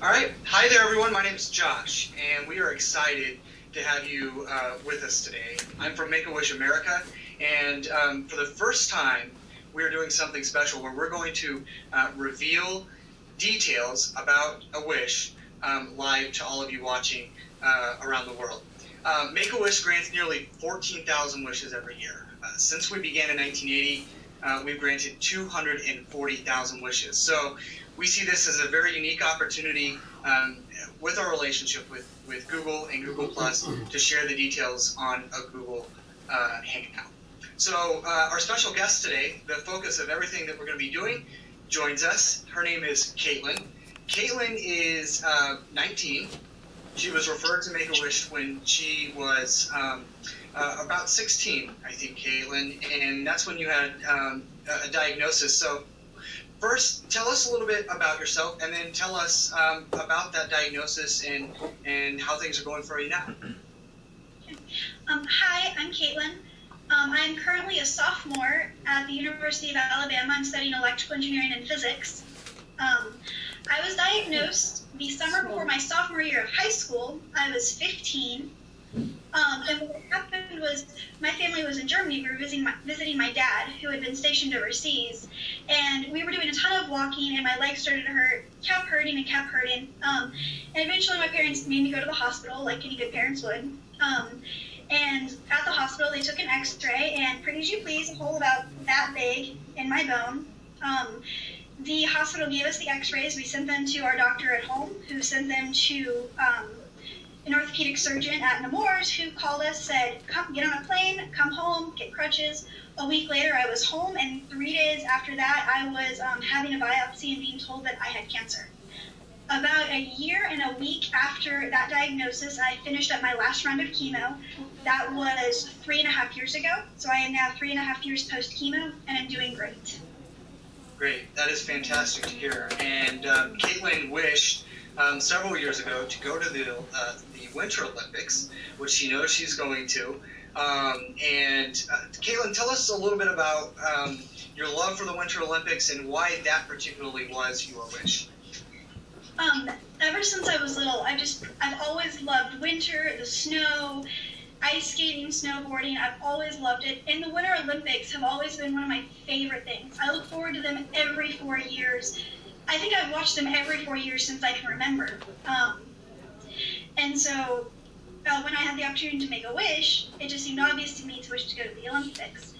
All right. Hi there, everyone. My name is Josh, and we are excited to have you with us today. I'm from Make-A-Wish America, and for the first time, we are doing something special where we're going to reveal details about a wish live to all of you watching around the world. Make-A-Wish grants nearly 14,000 wishes every year. Since we began in 1980, we've granted 240,000 wishes. So we see this as a very unique opportunity with our relationship with Google and Google Plus to share the details on a Google Hangout. So our special guest today, the focus of everything that we're going to be doing, joins us. Her name is Kaitlyn. Kaitlyn is 19. She was referred to Make-A-Wish when she was about 16, I think, Kaitlyn, and that's when you had a diagnosis. So first, tell us a little bit about yourself, and then tell us about that diagnosis and how things are going for you now. Hi, I'm Kaitlyn. I'm currently a sophomore at the University of Alabama. I'm studying electrical engineering and physics. I was diagnosed the summer before my sophomore year of high school. I was 15. And what happened was my family was in Germany. We were visiting my dad, who had been stationed overseas. And we were doing a ton of walking, and my legs started to hurt, kept hurting and kept hurting. And eventually my parents made me go to the hospital, like any good parents would. And at the hospital, they took an x-ray, and pretty as you please, a hole about that big in my bone. The hospital gave us the x-rays. We sent them to our doctor at home, who sent them to an orthopedic surgeon at Nemours, who called us, said, "Come, get on a plane, come home, get crutches." A week later, I was home, and 3 days after that, I was having a biopsy and being told that I had cancer. About a year and a week after that diagnosis, I finished up my last round of chemo. That was 3.5 years ago. So I am now 3.5 years post-chemo, and I'm doing great. Great. That is fantastic to hear. And Kaitlyn wished several years ago to go to the Winter Olympics, which she knows she's going to. Kaitlyn, tell us a little bit about your love for the Winter Olympics and why that particularly was your wish. Ever since I was little, I've always loved winter, the snow, ice skating, snowboarding. I've always loved it. And the Winter Olympics have always been one of my favorite things. I look forward to them every 4 years. I think I've watched them every 4 years since I can remember. And so when I had the opportunity to make a wish, it just seemed obvious to me to wish to go to the Olympics.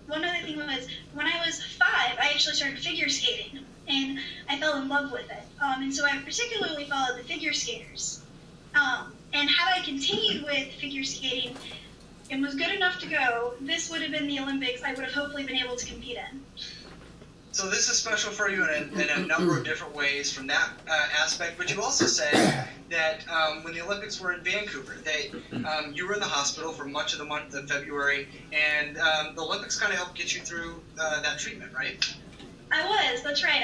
One other thing was, when I was 5, I actually started figure skating, and I fell in love with it. And so I particularly followed the figure skaters. And had I continued with figure skating and was good enough to go, this would have been the Olympics I would have hopefully been able to compete in. So this is special for you in a number of different ways from that aspect, but you also said that when the Olympics were in Vancouver, that you were in the hospital for much of the month of February, and the Olympics kind of helped get you through that treatment, right? I was, that's right.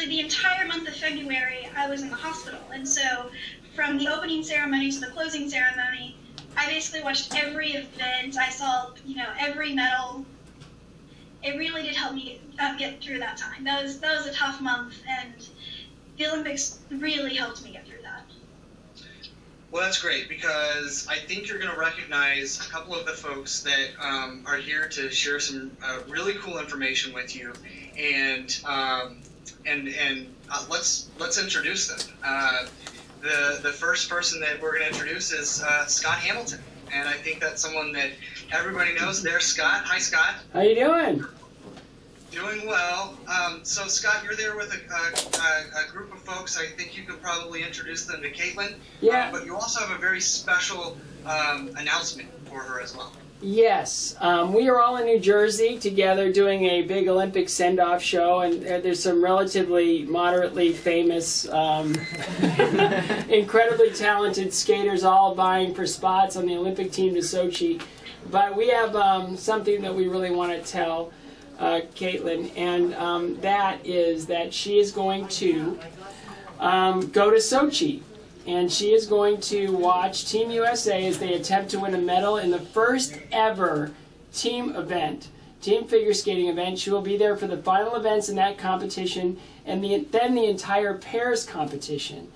The entire month of February, I was in the hospital, and so from the opening ceremony to the closing ceremony, I basically watched every event. I saw, every medal. It really did help me get through that time. That was a tough month, and the Olympics really helped me get through that. Well, that's great, because I think you're going to recognize a couple of the folks that are here to share some really cool information with you, and let's introduce them. The first person that we're going to introduce is Scott Hamilton, and I think that's someone that everybody knows. There's Scott. Hi, Scott. How you doing? Doing well. So, Scott, you're there with a group of folks. I think you could probably introduce them to Kaitlyn. Yeah. But you also have a very special announcement for her as well. Yes. We are all in New Jersey together doing a big Olympic send-off show, and there's some relatively moderately famous, incredibly talented skaters all vying for spots on the Olympic team to Sochi. But we have something that we really want to tell Kaitlyn, and that is that she is going to go to Sochi. And she is going to watch Team USA as they attempt to win a medal in the first ever team event team figure skating event. She will be there for the final events in that competition and then the entire pairs competition.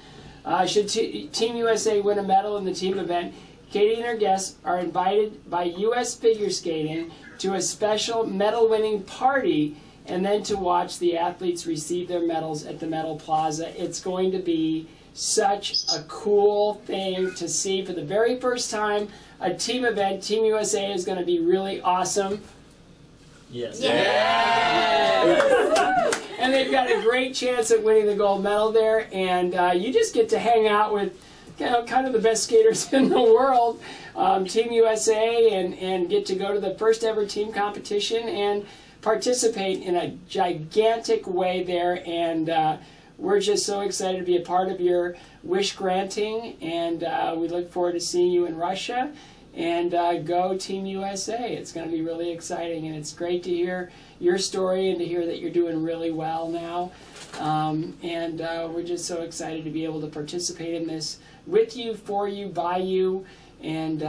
Should Team USA win a medal in the team event, Katie and her guests are invited by U.S. Figure Skating to a special medal-winning party and then to watch the athletes receive their medals at the Medal Plaza. It's going to be such a cool thing to see for the very first time. A team event, Team USA is going to be really awesome. Yes. Yeah. And they've got a great chance at winning the gold medal there, and you just get to hang out with kind of the best skaters in the world, Team USA, and get to go to the first ever team competition and participate in a gigantic way there. And we're just so excited to be a part of your wish granting, and we look forward to seeing you in Russia. And go Team USA. It's going to be really exciting, and it's great to hear your story and to hear that you're doing really well now. And we're just so excited to be able to participate in this with you, for you, by you, and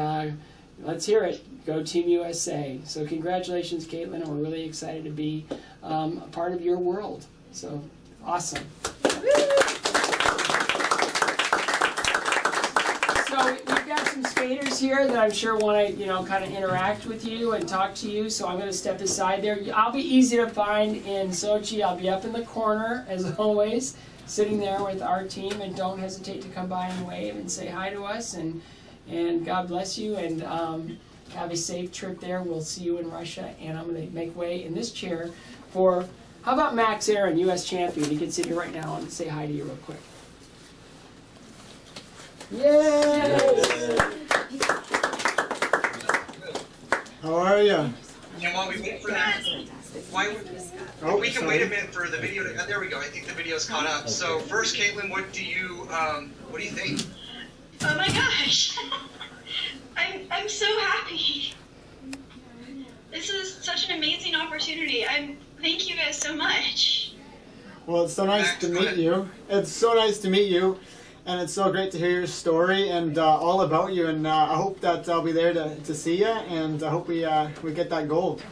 let's hear it. Go Team USA. So congratulations, Kaitlyn, and we're really excited to be a part of your world. So awesome. So we've got some skaters here that I'm sure want to, kind of interact with you and talk to you. So I'm going to step aside there. I'll be easy to find in Sochi. I'll be up in the corner, as always, sitting there with our team. And don't hesitate to come by and wave and say hi to us. And God bless you. And have a safe trip there. We'll see you in Russia. And I'm going to make way in this chair for, how about Max Aaron, U.S. champion? He can sit here right now and say hi to you real quick. Yay! How are you? And while we wait for that, we can wait a minute for the video to, there we go, I think the video's caught up. So first, Kaitlyn, what do you think? Oh my gosh. I'm so happy. This is such an amazing opportunity. Thank you guys so much. Well, it's so nice to meet you. It's so nice to meet you. And it's so great to hear your story and all about you. And I hope that I'll be there to see you. And I hope we get that gold.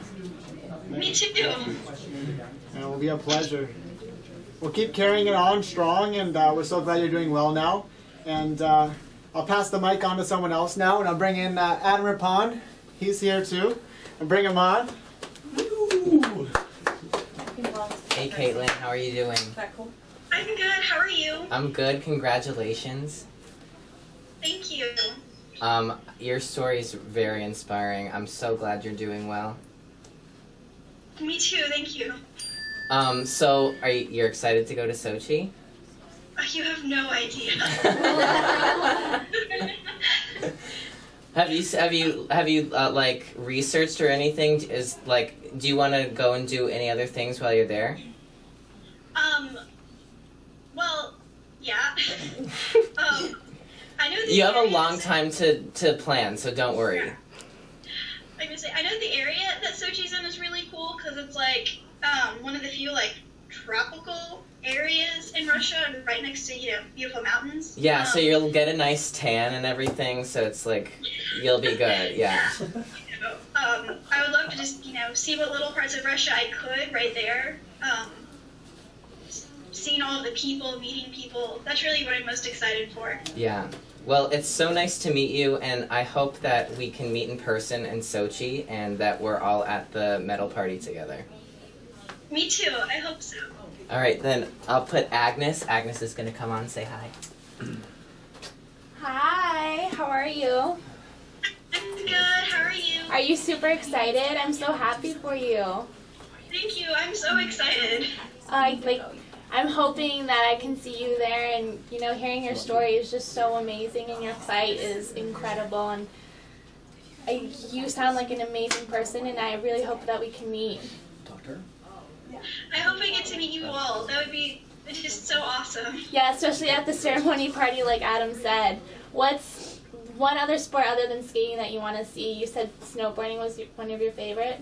Me too. And it will be a pleasure. We'll keep carrying it on strong. And we're so glad you're doing well now. And I'll pass the mic on to someone else now. And I'll bring in Adam Rippon. He's here too. And bring him on. Hey Kaitlyn, how are you doing? I'm good. How are you? I'm good. Congratulations. Thank you. Your story is very inspiring. I'm so glad you're doing well. Me too. Thank you. So you're excited to go to Sochi? You have no idea. Have you like researched or anything? Do you want to go and do any other things while you're there? Well, yeah. I know you have a long time to plan, so don't worry. Yeah. Like I say, I know the area that Sochi's in is really cool because it's like one of the few like tropical areas in Russia, right next to beautiful mountains. Yeah, so you'll get a nice tan and everything. So it's like you'll be good. Yeah. I would love to just see what little parts of Russia I could right there. Seeing all of the people, meeting people, that's really what I'm most excited for. Yeah. Well, it's so nice to meet you, and I hope that we can meet in person in Sochi and that we're all at the medal party together. Me too. I hope so. All right, then I'll put Agnes. Agnes is going to come on and say hi. Hi, how are you? I'm good. How are you? Are you super excited? I'm so happy for you. Thank you. I'm so excited. I'm hoping that I can see you there, and hearing your story is just so amazing, and your site is incredible, and you sound like an amazing person, and I really hope that we can meet. I hope I get to meet you all. That would be just so awesome. Yeah, especially at the ceremony party, like Adam said. What's one other sport other than skating that you want to see? You said snowboarding was one of your favorite.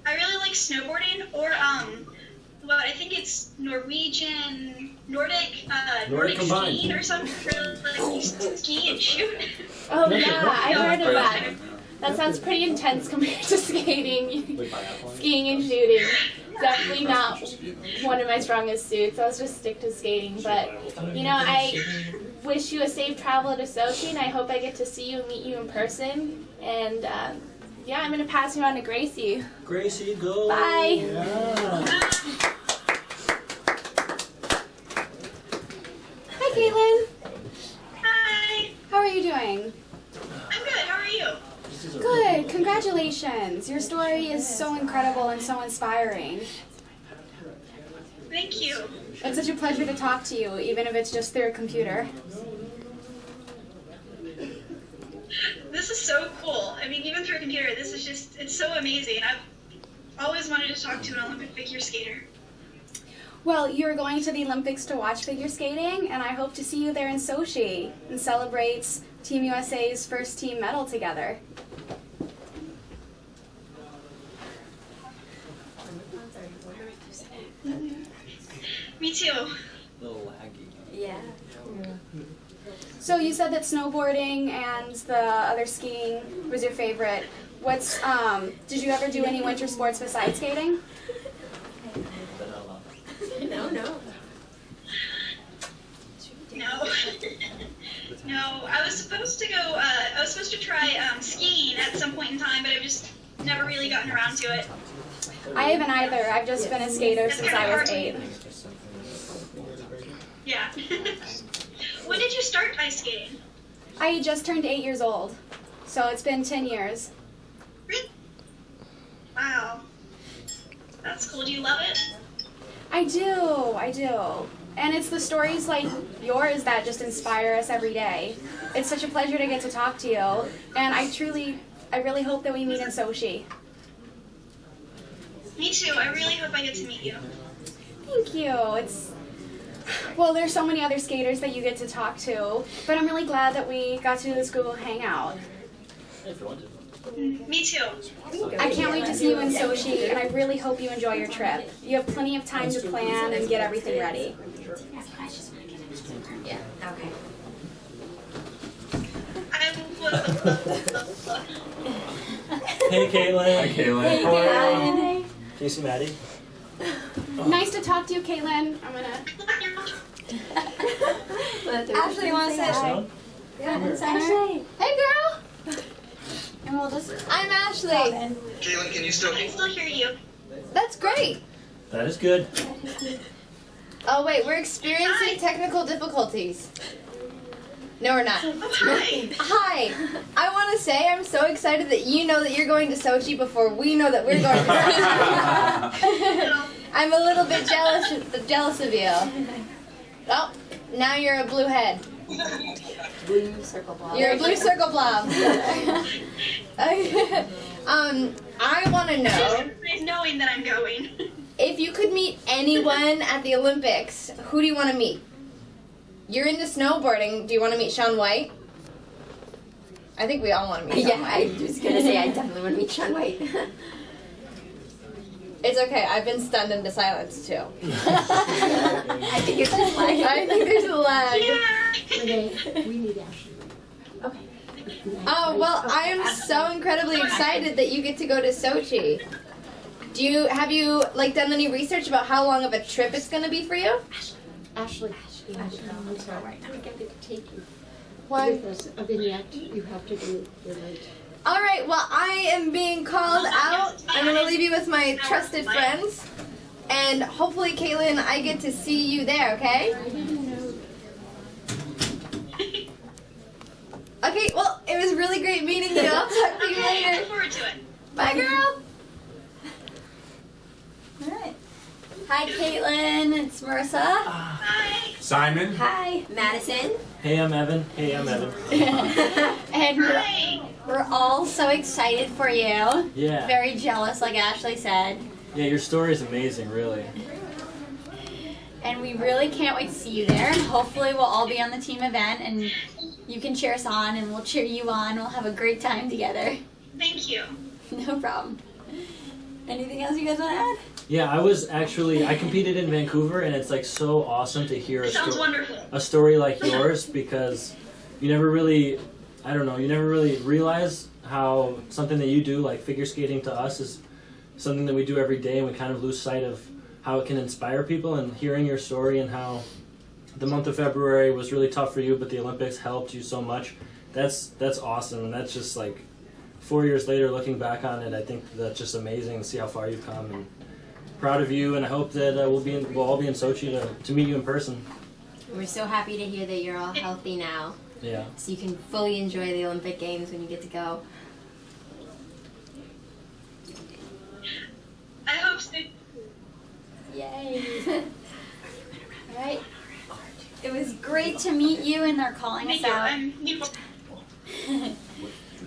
I really like snowboarding, or well, I think it's Nordic skiing or something. Like you ski and shoot. Oh yeah, I heard of that. That sounds pretty intense compared to skating, skiing and shooting. Definitely not one of my strongest suits. I'll just stick to skating. But, you know, I wish you a safe travel to Sochi, and I hope I get to see you and meet you in person. And, yeah, I'm going to pass you on to Gracie. Gracie Gold. Bye. Yeah. Hi, Kaitlyn. Hi. How are you doing? I'm good. How are you? Good. Congratulations. Your story is so incredible and so inspiring. Thank you. It's such a pleasure to talk to you, even if it's just through a computer. This is so cool. I mean, even through a computer, this is just, it's so amazing. I've always wanted to talk to an Olympic figure skater. Well, you're going to the Olympics to watch figure skating, and I hope to see you there in Sochi and celebrate Team USA's first team medal together. Me too. A little laggy. Yeah. So you said that snowboarding and the other skiing was your favorite. What's did you ever do any winter sports besides skating? No. No, I was supposed to go, I was supposed to try skiing at some point in time, but I've just never really gotten around to it. I haven't either. I've just been a skater since I was 8. Yeah. When did you start ice skating? I just turned 8 years old, so it's been 10 years. Really? Wow. That's cool. Do you love it? I do. And it's the stories like yours that just inspire us every day. It's such a pleasure to get to talk to you, and I really hope that we meet in Sochi. Me too. I really hope I get to meet you. Thank you. Well, there's so many other skaters that you get to talk to, but I'm really glad that we got to do this Google Hangout. Me too. I can't wait to see you in Sochi, and I really hope you enjoy your trip. You have plenty of time to plan and get everything ready. Yeah, okay. Hey, Kaitlyn. Hi, Kaitlyn. Hey, How are Kaitlyn. you? Casey, Maddie. Nice to talk to you, Kaitlyn. I'm gonna. Ashley, you want to say hi? Ashley. Hey, girl. And we'll just. I'm Ashley. Kaitlyn, can you still I can still hear you. That's great. That is good. Oh wait, we're experiencing technical difficulties. No, we're not. Hi. Hi. I want to say I'm so excited that you know that you're going to Sochi before we know that we're going to Sochi. I'm a little bit jealous of you. Oh, now you're a blue head. Blue circle blob. You're a blue circle blob. I want to know Knowing that I'm going. if you could meet anyone at the Olympics, who do you want to meet? You're into snowboarding. Do you want to meet Shaun White? I think we all want to meet Shaun White. I was gonna say I definitely would meet Shaun White. It's okay. I've been stunned into silence too. I think it's just like. I think there's a lag. Yeah. We need Ashley. Okay. Oh, well, I am so incredibly excited that you get to go to Sochi. Have you done any research about how long of a trip it's going to be for you? Ashley. I'm sorry. Right now. We get to take you. Why? With us. A vignette. You have to do your right. All right, well, I am being called out. I'm going to leave you with my trusted friends. And hopefully, Kaitlyn, I get to see you there, okay? Okay, well, it was really great meeting you. I'll talk to you Okay, I later. look forward to it. Bye, girl. All right. Hi, Kaitlyn. It's Marissa. Bye. Simon. Hi, Madison. Hey, I'm Evan. Hey, I'm Evan. And Hi. we're all so excited for you. Yeah. Very jealous, like Ashley said. Yeah, your story is amazing, really. And we really can't wait to see you there. And hopefully we'll all be on the team event and you can cheer us on and we'll cheer you on. We'll have a great time together. Thank you. No problem. Anything else you guys want to add? Yeah, I competed in Vancouver, and it's like so awesome to hear Sounds wonderful. a story like yours, because you never really realize how something that you do, like figure skating to us, is something that we do every day, and we kind of lose sight of how it can inspire people. And hearing your story and how the month of February was really tough for you, but the Olympics helped you so much, that's awesome. And that's just like 4 years later, looking back on it, I think that's just amazing to see how far you've come. And proud of you, and I hope that we'll all be in Sochi to meet you in person. We're so happy to hear that you're all healthy now. Yeah. So you can fully enjoy the Olympic Games when you get to go. I hope so. Yay. All right. It was great to meet you, and they're calling us out.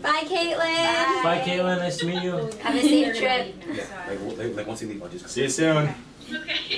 Bye, Kaitlyn. Bye, Kaitlyn. Nice to meet you. Have a safe trip. Yeah, like once you leave, I'll just See you soon. Okay.